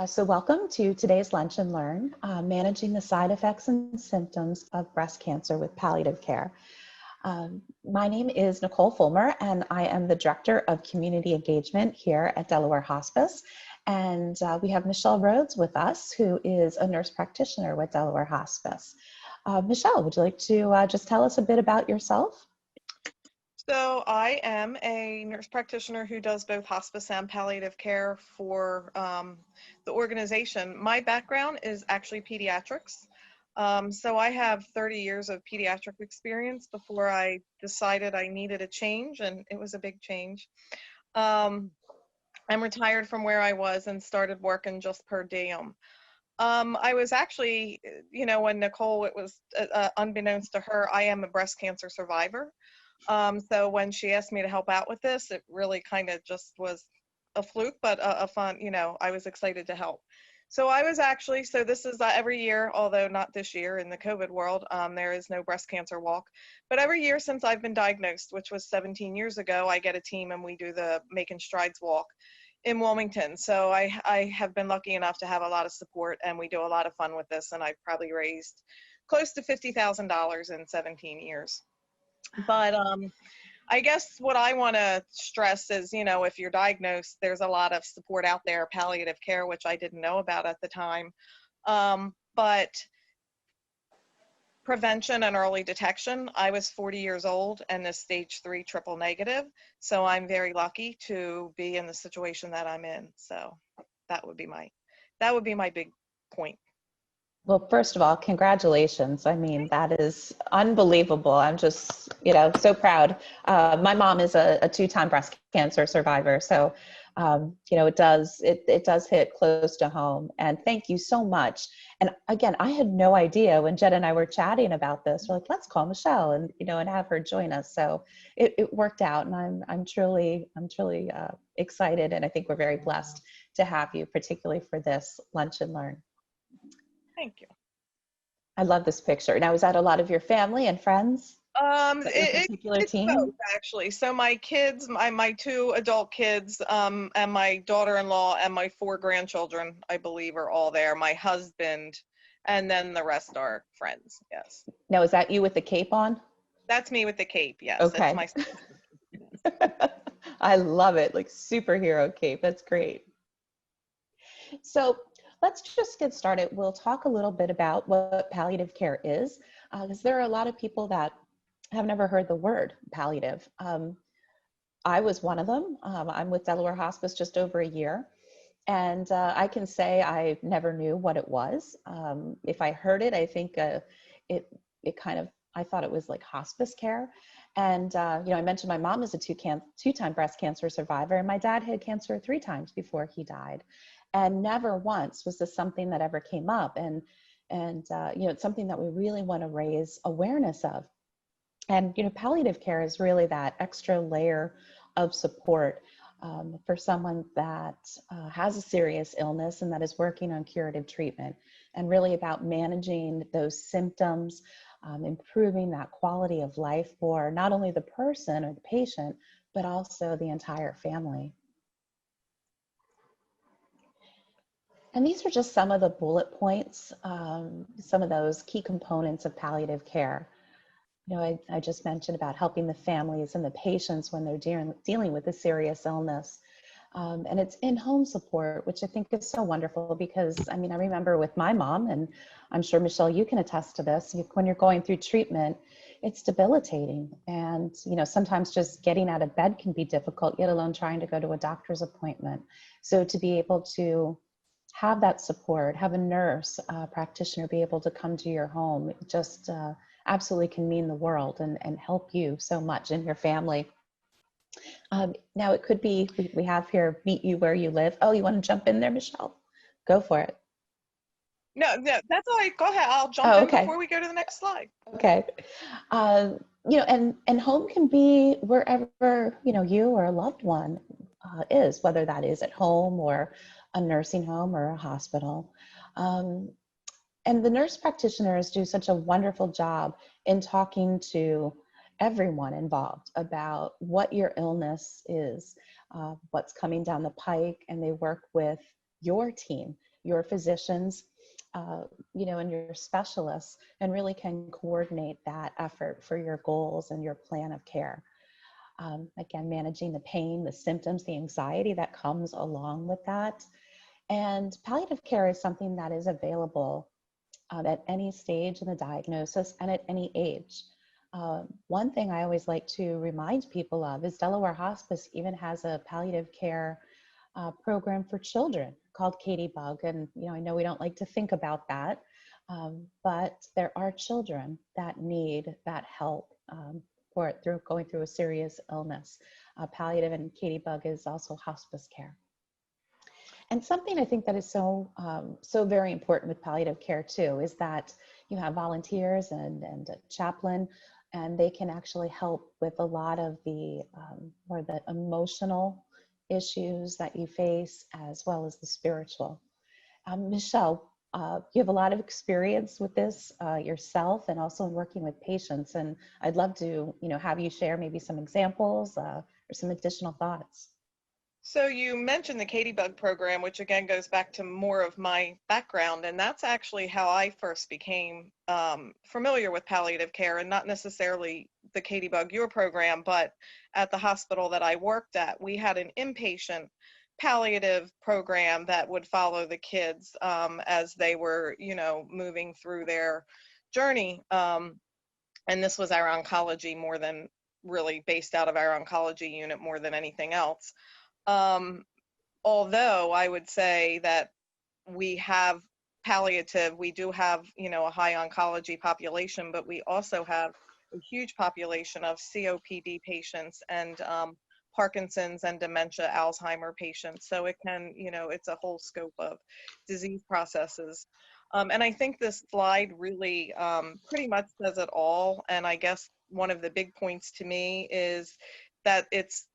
So welcome to today's Lunch and Learn, Managing the Side Effects and Symptoms of Breast Cancer with Palliative Care. My name is Nicole Fulmer, and I am the Director of Community Engagement here at Delaware Hospice. And we have Michelle Rhodes with us, who is a nurse practitioner with Delaware Hospice. Michelle, would you like to just tell us a bit about yourself? So I am a nurse practitioner who does both hospice and palliative care for the organization. My background is actually pediatrics. So I have 30 years of pediatric experience before I decided I needed a change, and it was a big change. I'm retired from where I was and started working just per diem. I was actually, when Nicole, it was unbeknownst to her, I am a breast cancer survivor. So when she asked me to help out with this, it really kind of just was a fluke, but a fun, I was excited to help. So I was actually, so this is every year, although not this year in the COVID world, there is no breast cancer walk, but every year since I've been diagnosed, which was 17 years ago, I get a team and we do the Making Strides walk in Wilmington. So I have been lucky enough to have a lot of support, and we do a lot of fun with this, and I've probably raised close to $50,000 in 17 years. But I guess what I want to stress is, if you're diagnosed, there's a lot of support out there, palliative care, which I didn't know about at the time. But prevention and early detection, I was 40 years old and this stage 3 triple negative. So I'm very lucky to be in the situation that I'm in. So that would be my big point. Well, first of all, congratulations. I mean, that is unbelievable. I'm just, so proud. My mom is a two-time breast cancer survivor. So, it does hit close to home. And thank you so much. And again, I had no idea when Jen and I were chatting about this. We're like, let's call Michelle and, and have her join us. So it worked out, and I'm truly excited. And I think we're very blessed to have you, particularly for this Lunch and Learn. Thank you. I love this picture. Now, is that a lot of your family and friends? It's both, actually. So my kids, my 2 adult kids, and my daughter-in-law and my 4 grandchildren, I believe, are all there. My husband, and then the rest are friends. Yes. Now, is that you with the cape on? That's me with the cape. Yes. Okay. It's my I love it. Like superhero cape. That's great. So let's just get started. We'll talk a little bit about what palliative care is, because there are a lot of people that have never heard the word palliative. I was one of them. I'm with Delaware Hospice just over a year. And I can say I never knew what it was. If I heard it, I think I thought it was like hospice care. And, I mentioned my mom is a two-time breast cancer survivor, and my dad had cancer 3 times before he died. And never once was this something that ever came up. And it's something that we really want to raise awareness of. And, palliative care is really that extra layer of support for someone that has a serious illness and that is working on curative treatment, and really about managing those symptoms, improving that quality of life for not only the person or the patient, but also the entire family. And these are just some of the bullet points, some of those key components of palliative care. I just mentioned about helping the families and the patients when they're dealing with a serious illness. And it's in-home support, which I think is so wonderful because, I remember with my mom, and I'm sure, Michelle, you can attest to this, when you're going through treatment, it's debilitating. And, sometimes just getting out of bed can be difficult, yet alone trying to go to a doctor's appointment. So to be able to have that support, have a nurse practitioner be able to come to your home, it just absolutely can mean the world and help you so much and your family. Now it could be, we have here, meet you where you live. Oh, you want to jump in there, Michelle? Go for it. No, that's all right. Go ahead. I'll jump in before we go to the next slide. Okay. And home can be wherever, you or a loved one is, whether that is at home or a nursing home or a hospital. And the nurse practitioners do such a wonderful job in talking to everyone involved about what your illness is, what's coming down the pike, and they work with your team, your physicians, and your specialists, and really can coordinate that effort for your goals and your plan of care. Again, managing the pain, the symptoms, the anxiety that comes along with that. And palliative care is something that is available at any stage in the diagnosis and at any age. One thing I always like to remind people of is Delaware Hospice even has a palliative care program for children called Bug. And, I know we don't like to think about that, but there are children that need that help through going through a serious illness. Palliative and Bug is also hospice care. And something I think that is so very important with palliative care too is that you have volunteers and a chaplain, and they can actually help with a lot of the more the emotional issues that you face, as well as the spiritual. Michelle, you have a lot of experience with this yourself, and also in working with patients. And I'd love to, have you share maybe some examples or some additional thoughts. So you mentioned the Bug program, which again goes back to more of my background, and that's actually how I first became familiar with palliative care, and not necessarily the Bug, your program, but at the hospital that I worked at, we had an inpatient palliative program that would follow the kids as they were, moving through their journey. And this was our oncology, more than really based out of our oncology unit more than anything else. Although I would say that we have palliative, we do have, a high oncology population, but we also have a huge population of COPD patients and Parkinson's and dementia, Alzheimer patients. So it can, it's a whole scope of disease processes. And I think this slide really pretty much says it all. And I guess one of the big points to me is that it's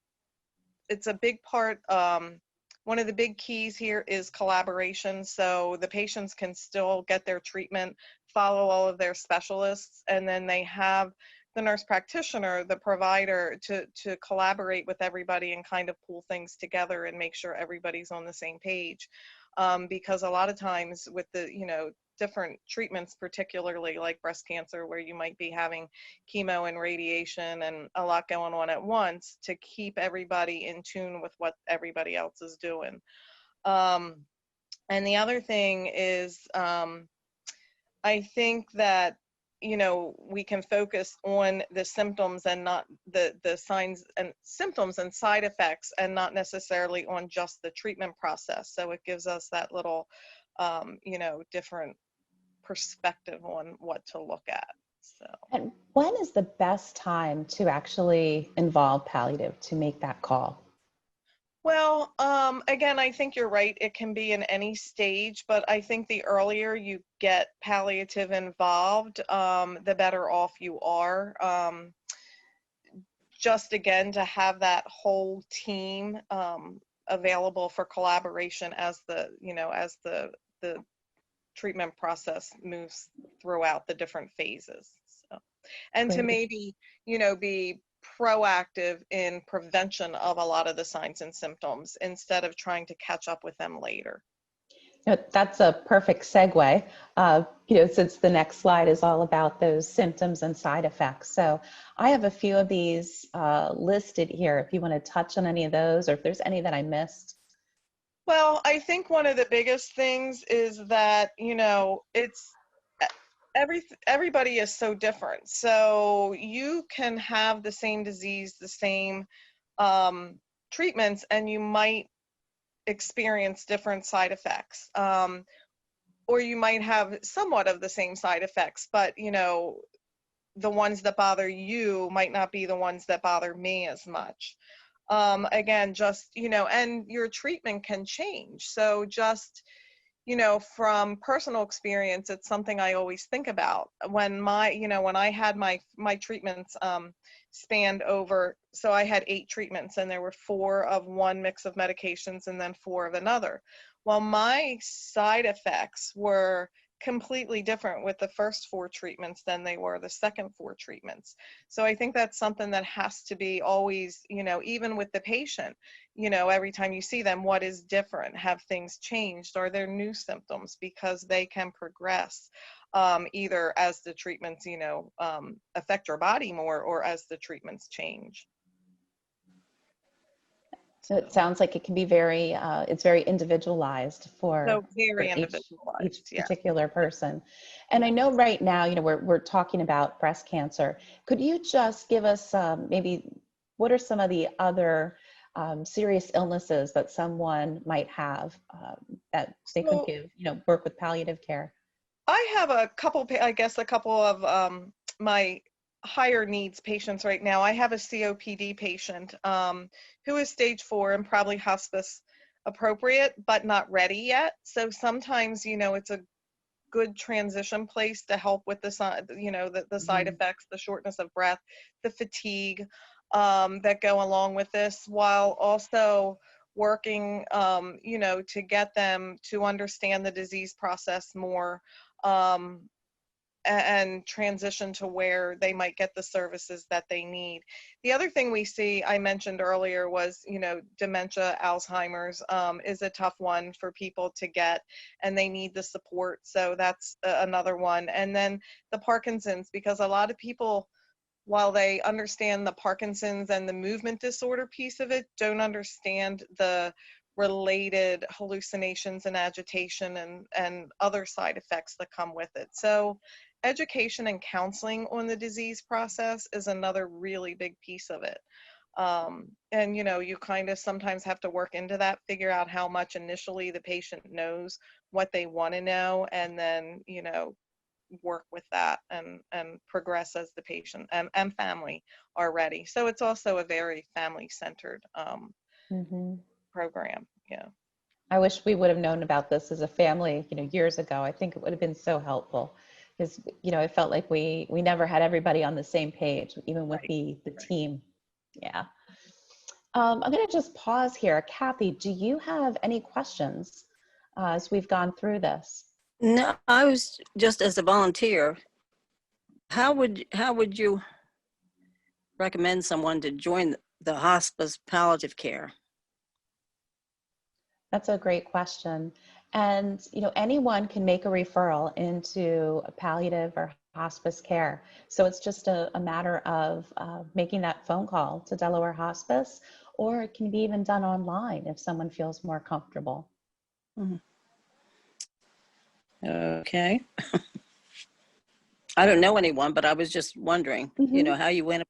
a big part. One of the big keys here is collaboration. So the patients can still get their treatment, follow all of their specialists, and then they have the nurse practitioner, the provider, to collaborate with everybody and kind of pull things together and make sure everybody's on the same page. Because a lot of times with the, different treatments, particularly like breast cancer, where you might be having chemo and radiation and a lot going on at once, to keep everybody in tune with what everybody else is doing. And the other thing is, I think that, we can focus on the symptoms and not the signs and symptoms and side effects, and not necessarily on just the treatment process. So it gives us that little, different perspective on what to look at. So. And when is the best time to actually involve palliative, to make that call? Well, again, I think you're right. It can be in any stage, but I think the earlier you get palliative involved, the better off you are. Just again, to have that whole team available for collaboration as the treatment process moves throughout the different phases. So, and to maybe, be proactive in prevention of a lot of the signs and symptoms instead of trying to catch up with them later. That's a perfect segue, since the next slide is all about those symptoms and side effects. So I have a few of these listed here, if you want to touch on any of those, or if there's any that I missed. Well, I think one of the biggest things is that, it's everybody is so different. So you can have the same disease, the same treatments, and you might experience different side effects. Or you might have somewhat of the same side effects, but, the ones that bother you might not be the ones that bother me as much. Again, just, and your treatment can change. So just, from personal experience, it's something I always think about when when I had my treatments spanned over. So I had 8 treatments, and there were 4 of one mix of medications and then 4 of another. Well, my side effects were completely different with the first 4 treatments than they were the second 4 treatments. So I think that's something that has to be always, even with the patient, every time you see them, what is different? Have things changed? Are there new symptoms? Because they can progress either as the treatments, affect your body more, or as the treatments change. So it sounds like it can be very, it's very individualized So for very each individualized, yeah. particular person. And I know right now, we're talking about breast cancer. Could you just give us maybe what are some of the other serious illnesses that someone might have that they could So give, work with palliative care? I have a couple of my higher needs patients right now. I have a COPD patient who is stage 4 and probably hospice appropriate, but not ready yet. So sometimes, it's a good transition place to help with the side effects, the shortness of breath, the fatigue that go along with this, while also working, to get them to understand the disease process more, um, and transition to where they might get the services that they need. The other thing we see, I mentioned earlier, was, dementia, Alzheimer's is a tough one for people to get, and they need the support. So that's another one. And then the Parkinson's, because a lot of people, while they understand the Parkinson's and the movement disorder piece of it, don't understand the related hallucinations and agitation and other side effects that come with it. So education and counseling on the disease process is another really big piece of it. And you kind of sometimes have to work into that, figure out how much initially the patient knows what they want to know, and then work with that and progress as the patient and family are ready. So it's also a very family centered program. Yeah. I wish we would have known about this as a family, years ago. I think it would have been so helpful because, it felt like we never had everybody on the same page, even with Right. the team. Yeah. I'm going to just pause here. Kathy, do you have any questions as we've gone through this? No, I was just as a volunteer. How would you recommend someone to join the hospice palliative care? That's a great question. And, anyone can make a referral into a palliative or hospice care. So it's just a matter of making that phone call to Delaware Hospice, or it can be even done online if someone feels more comfortable. Okay. I don't know anyone, but I was just wondering, how you went.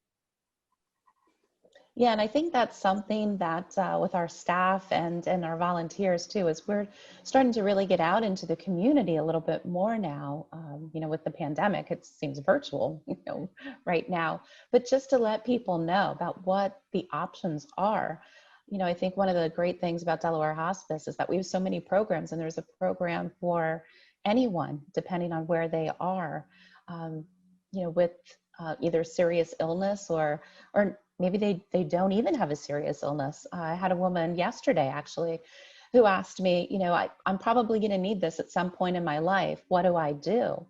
Yeah, and I think that's something that with our staff and our volunteers too, is we're starting to really get out into the community a little bit more now. With the pandemic, it seems virtual, right now, but just to let people know about what the options are. I think one of the great things about Delaware Hospice is that we have so many programs, and there's a program for anyone, depending on where they are, with either serious illness or maybe they don't even have a serious illness. I had a woman yesterday actually who asked me, I'm probably going to need this at some point in my life. What do I do?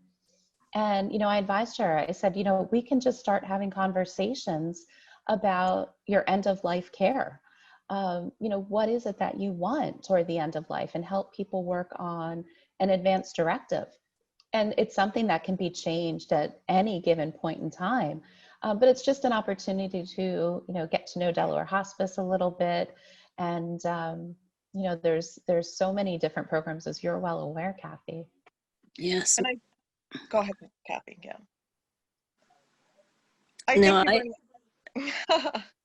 And, I advised her, I said, we can just start having conversations about your end of life care. What is it that you want toward the end of life, and help people work on an advance directive. And it's something that can be changed at any given point in time. But it's just an opportunity to, get to know Delaware Hospice a little bit. And, there's so many different programs, as you're well aware, Kathy. Yes. And go ahead, Kathy. Yeah.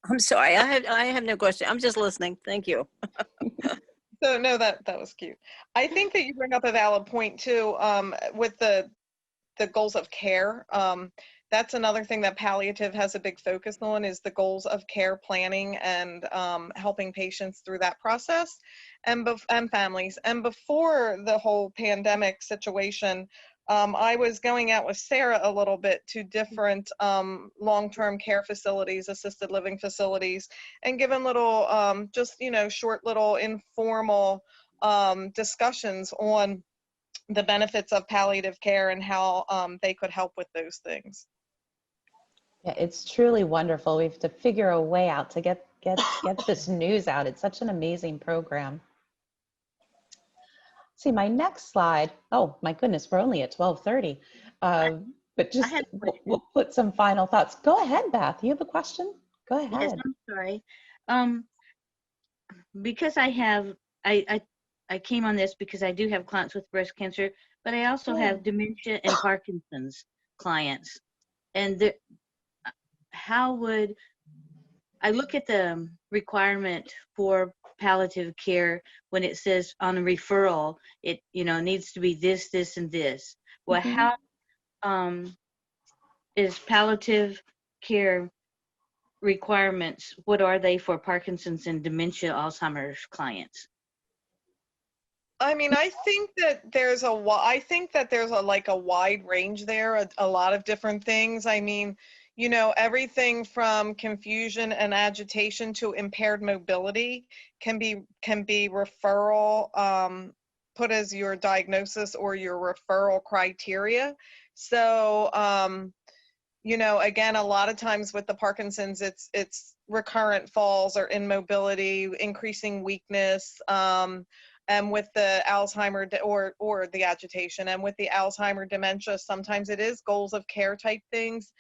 I'm sorry. I have no question. I'm just listening. Thank you. So no, that was cute. I think that you bring up a valid point too, with the goals of care. That's another thing that palliative has a big focus on, is the goals of care planning and helping patients through that process, and families. And before the whole pandemic situation, I was going out with Sarah a little bit to different long-term care facilities, assisted living facilities, and giving little, just, short little informal discussions on the benefits of palliative care and how they could help with those things. Yeah, it's truly wonderful. We have to figure a way out to get this news out. It's such an amazing program. See, my next slide. Oh my goodness, we're only at 12:30. But just we'll put some final thoughts. Go ahead, Beth. You have a question? Go ahead. Yes, I'm sorry. Because I came on this because I do have clients with breast cancer, but I also have dementia and Parkinson's clients. And how would I look at the requirement for palliative care when it says on a referral, it needs to be this, this, and this. Well, how is palliative care requirements? What are they for Parkinson's and dementia, Alzheimer's clients? I mean, I think that there's a like a wide range there, a lot of different things. I mean, everything from confusion and agitation to impaired mobility can be referral put as your diagnosis or your referral criteria. So, again, a lot of times with the Parkinson's, it's recurrent falls or immobility, increasing weakness. And with the Alzheimer or the agitation, and with the Alzheimer dementia, sometimes it is goals of care type things,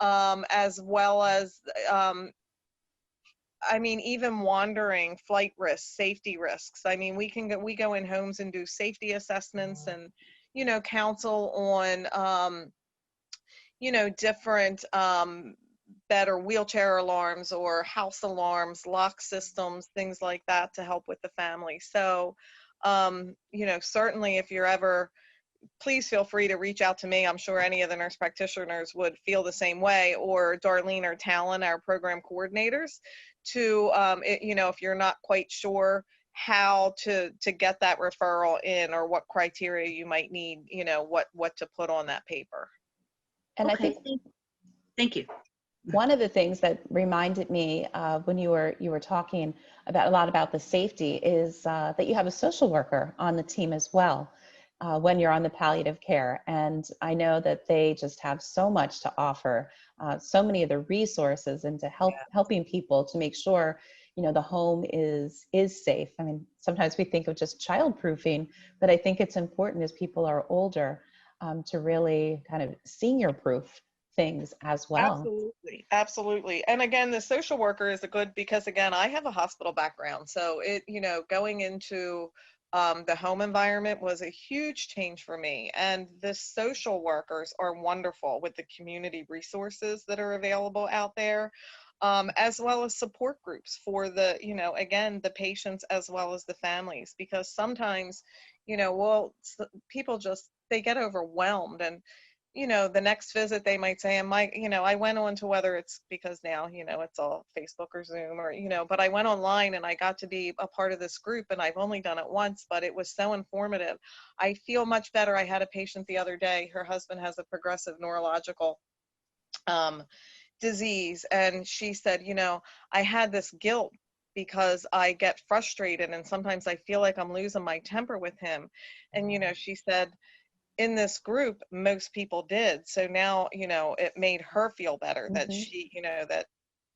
as well as, I mean, even wandering, flight risks, safety risks. I mean, we go in homes and do safety assessments and, counsel on, different better wheelchair alarms or house alarms, lock systems, things like that to help with the family. So, certainly if you're ever, please feel free to reach out to me. I'm sure any of the nurse practitioners would feel the same way, or Darlene or Talon, our program coordinators, to, if you're not quite sure how to get that referral in or what criteria you might need, what to put on that paper. And okay, I think thank you. one of the things that reminded me when you were talking about a lot about the safety is that you have a social worker on the team as well when you're on the palliative care. And I know that they just have so much to offer, so many of the resources and to helping people to make sure, the home is safe. I mean, sometimes we think of just childproofing, but I think it's important as people are older to really kind of senior proof things as well. Absolutely. And again, the social worker is because again, I have a hospital background. So going into the home environment was a huge change for me. And the social workers are wonderful with the community resources that are available out there, as well as support groups for the, again, the patients as well as the families, because sometimes, people they get overwhelmed, and the next visit they might say, I went on to, whether it's because now, it's all Facebook or Zoom or, but I went online and I got to be a part of this group, and I've only done it once, but it was so informative. I feel much better. I had a patient the other day, her husband has a progressive neurological disease. And she said, I had this guilt because I get frustrated and sometimes I feel like I'm losing my temper with him. And, she said, in this group, most people did. So now, it made her feel better that she,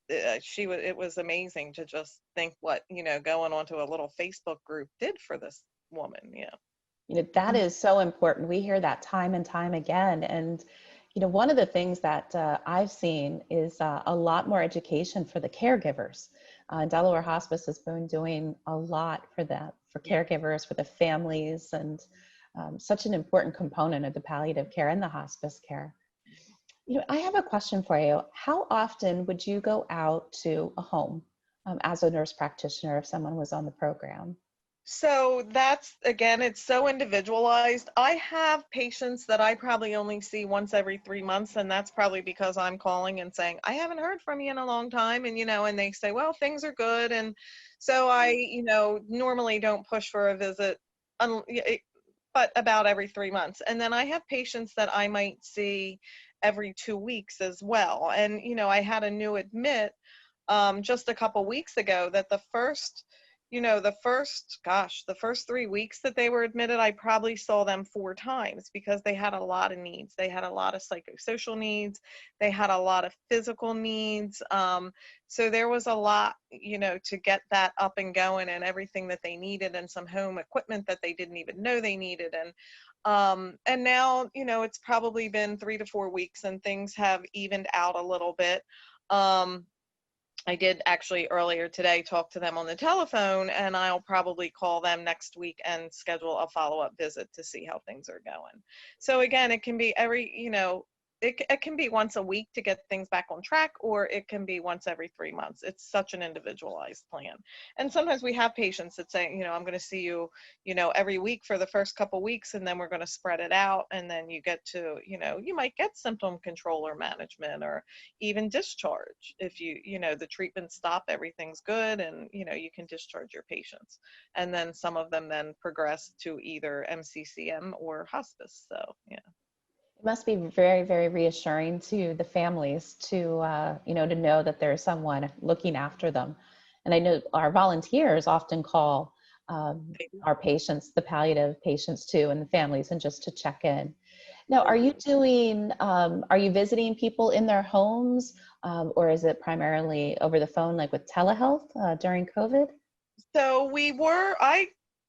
it was amazing to just think what, going onto a little Facebook group did for this woman. That is so important. We hear that time and time again. And, one of the things that I've seen is a lot more education for the caregivers. Delaware Hospice has been doing a lot for that, for caregivers, for the families, and such an important component of the palliative care and the hospice care. I have a question for you. How often would you go out to a home as a nurse practitioner if someone was on the program? So that's, again, it's so individualized. I have patients that I probably only see once every 3 months, and that's probably because I'm calling and saying, I haven't heard from you in a long time. And, and they say, well, things are good. And so I, normally don't push for a visit, but about every 3 months. And then I have patients that I might see every 2 weeks as well. And, I had a new admit just a couple weeks ago that the first the first 3 weeks that they were admitted, I probably saw them 4 times because they had a lot of needs. They had a lot of psychosocial needs. They had a lot of physical needs. So there was a lot, to get that up and going, and everything that they needed, and some home equipment that they didn't even know they needed. And now, it's probably been 3 to 4 weeks, and things have evened out a little bit. I did actually earlier today talk to them on the telephone, and I'll probably call them next week and schedule a follow-up visit to see how things are going. So again, it can be it can be once a week to get things back on track, or it can be once every 3 months. It's such an individualized plan. And sometimes we have patients that say, I'm going to see you, every week for the first couple weeks, and then we're going to spread it out. And then you get to, you might get symptom control or management, or even discharge. If the treatment stop, everything's good, and, you can discharge your patients. And then some of them then progress to either MCCM or hospice. So, yeah. It must be very, very reassuring to the families to, to know that there's someone looking after them. And I know our volunteers often call our patients, the palliative patients too, and the families, and just to check in. Now, are you visiting people in their homes, or is it primarily over the phone, like with telehealth during COVID? So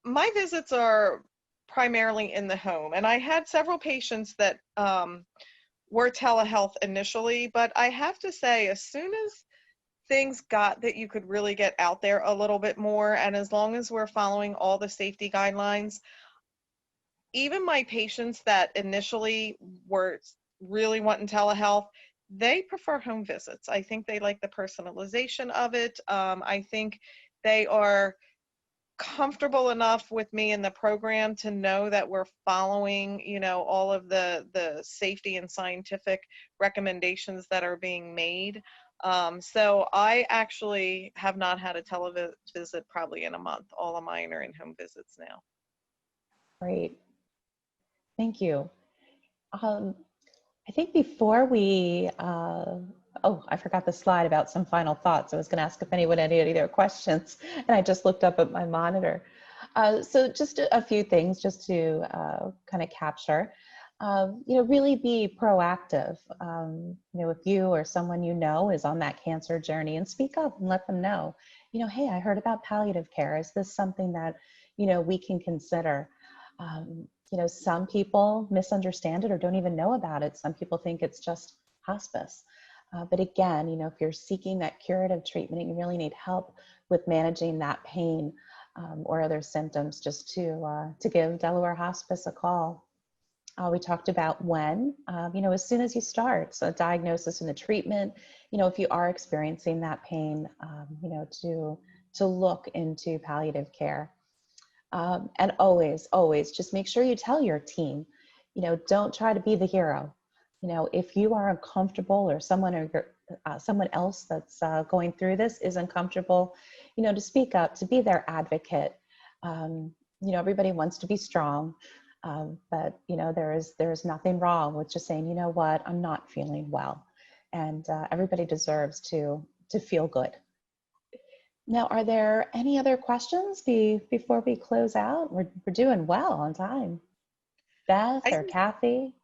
my visits are primarily in the home, and I had several patients that were telehealth initially, but I have to say, as soon as things got that you could really get out there a little bit more, and as long as we're following all the safety guidelines, even my patients that initially were really wanting telehealth, they prefer home visits. I think they like the personalization of it. I think they are comfortable enough with me in the program to know that we're following, all of the safety and scientific recommendations that are being made. So I actually have not had a televisit probably in a month. All of mine are in-home visits now. Great. Thank you. I think before we, I forgot the slide about some final thoughts. I was going to ask if anyone had any other questions, and I just looked up at my monitor. So just a few things just to kind of capture. Really be proactive. If you or someone is on that cancer journey, and speak up and let them know, hey, I heard about palliative care. Is this something that, we can consider? Some people misunderstand it or don't even know about it. Some people think it's just hospice. But again, if you're seeking that curative treatment and you really need help with managing that pain or other symptoms, just to give Delaware Hospice a call. We talked about when, as soon as you start, so diagnosis and the treatment, if you are experiencing that pain, to look into palliative care. And always just make sure you tell your team, don't try to be the hero. If you are uncomfortable, or someone else that's going through this is uncomfortable, to speak up, to be their advocate. Everybody wants to be strong, but there is nothing wrong with just saying, what, I'm not feeling well, and everybody deserves to feel good. Now, are there any other questions before we close out? We're doing well on time. Beth or Kathy?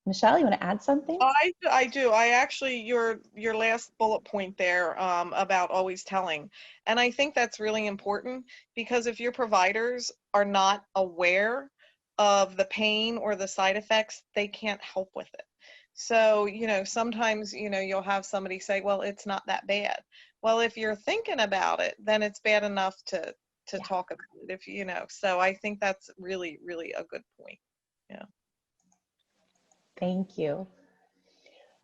Michelle, you want to add something? I do. I actually, your last bullet point there about always telling. And I think that's really important, because if your providers are not aware of the pain or the side effects, they can't help with it. So, sometimes, you'll have somebody say, well, it's not that bad. Well, if you're thinking about it, then it's bad enough to talk about it, so I think that's really, really a good point. Yeah. Thank you.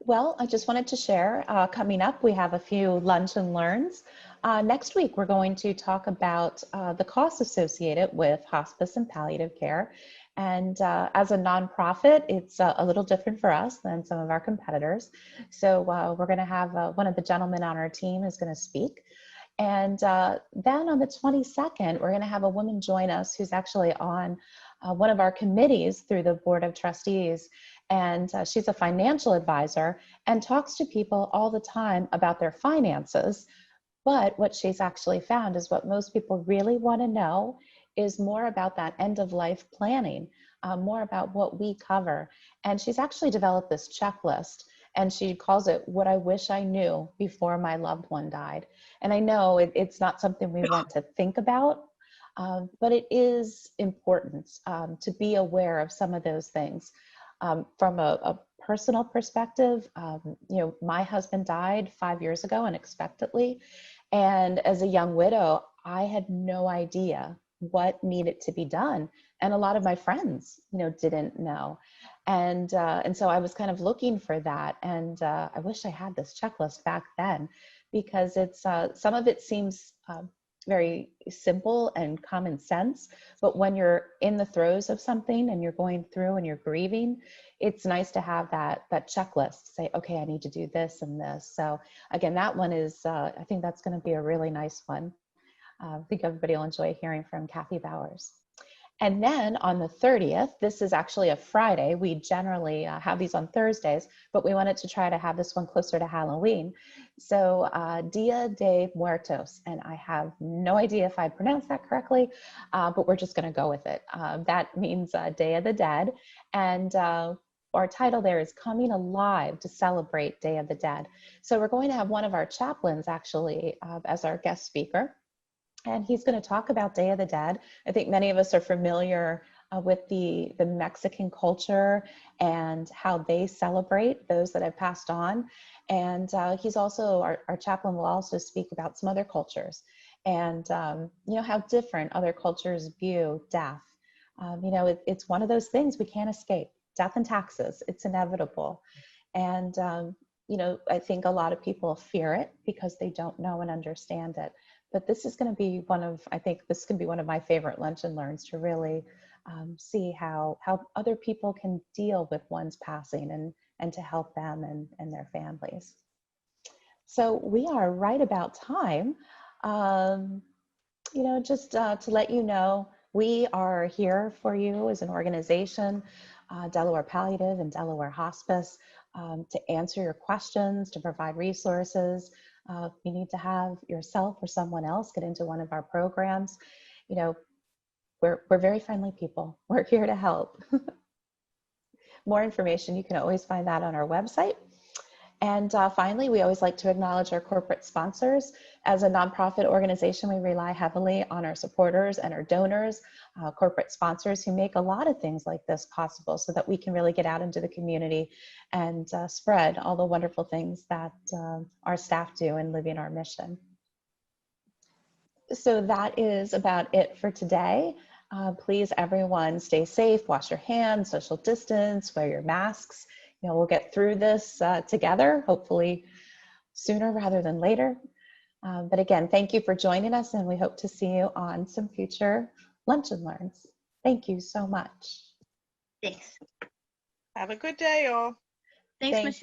Well, I just wanted to share, coming up, we have a few lunch and learns. Next week, we're going to talk about the costs associated with hospice and palliative care. And as a nonprofit, it's a little different for us than some of our competitors. So we're going to have one of the gentlemen on our team is going to speak. And then on the 22nd, we're going to have a woman join us who's actually on one of our committees through the Board of Trustees. And she's a financial advisor and talks to people all the time about their finances, But what she's actually found is what most people really want to know is more about that end of life planning, more about what we cover. And she's actually developed this checklist, and she calls it what I wish I knew before my loved one died. And I know it's not something we want to think about, but it is important to be aware of some of those things. From a personal perspective, my husband died 5 years ago unexpectedly. And as a young widow, I had no idea what needed to be done. And a lot of my friends, didn't know. And so I was kind of looking for that. And I wish I had this checklist back then, because it's some of it seems very simple and common sense. But when you're in the throes of something and you're going through and you're grieving, it's nice to have that checklist. Say, okay, I need to do this and this. So again, that one is, I think that's going to be a really nice one. I think everybody will enjoy hearing from Kathy Bowers. And then on the 30th, this is actually a Friday. We generally have these on Thursdays, but we wanted to try to have this one closer to Halloween. So Dia de Muertos, and I have no idea if I pronounced that correctly, but we're just going to go with it. That means Day of the Dead. And our title there is Coming Alive to Celebrate Day of the Dead. So we're going to have one of our chaplains actually as our guest speaker. And he's going to talk about Day of the Dead. I think many of us are familiar with the Mexican culture and how they celebrate those that have passed on. And he's also, our chaplain will also speak about some other cultures and, how different other cultures view death. It's one of those things we can't escape. Death and taxes, it's inevitable. And, I think a lot of people fear it because they don't know and understand it. But this is going to be one of my favorite lunch and learns, to really see how other people can deal with one's passing and to help them and their families. So we are right about time. Just to let you know, we are here for you as an organization, Delaware Palliative and Delaware Hospice, to answer your questions, to provide resources. If you need to have yourself or someone else get into one of our programs, we're very friendly people. We're here to help. More information, you can always find that on our website. And finally, we always like to acknowledge our corporate sponsors. As a nonprofit organization, we rely heavily on our supporters and our donors, corporate sponsors who make a lot of things like this possible so that we can really get out into the community and spread all the wonderful things that our staff do in living our mission. So that is about it for today. Please, everyone, stay safe, wash your hands, social distance, wear your masks. We'll get through this together, hopefully sooner rather than later. But again, thank you for joining us, and we hope to see you on some future Lunch and Learns. Thank you so much. Thanks. Have a good day, y'all. Thanks, Thank Michelle.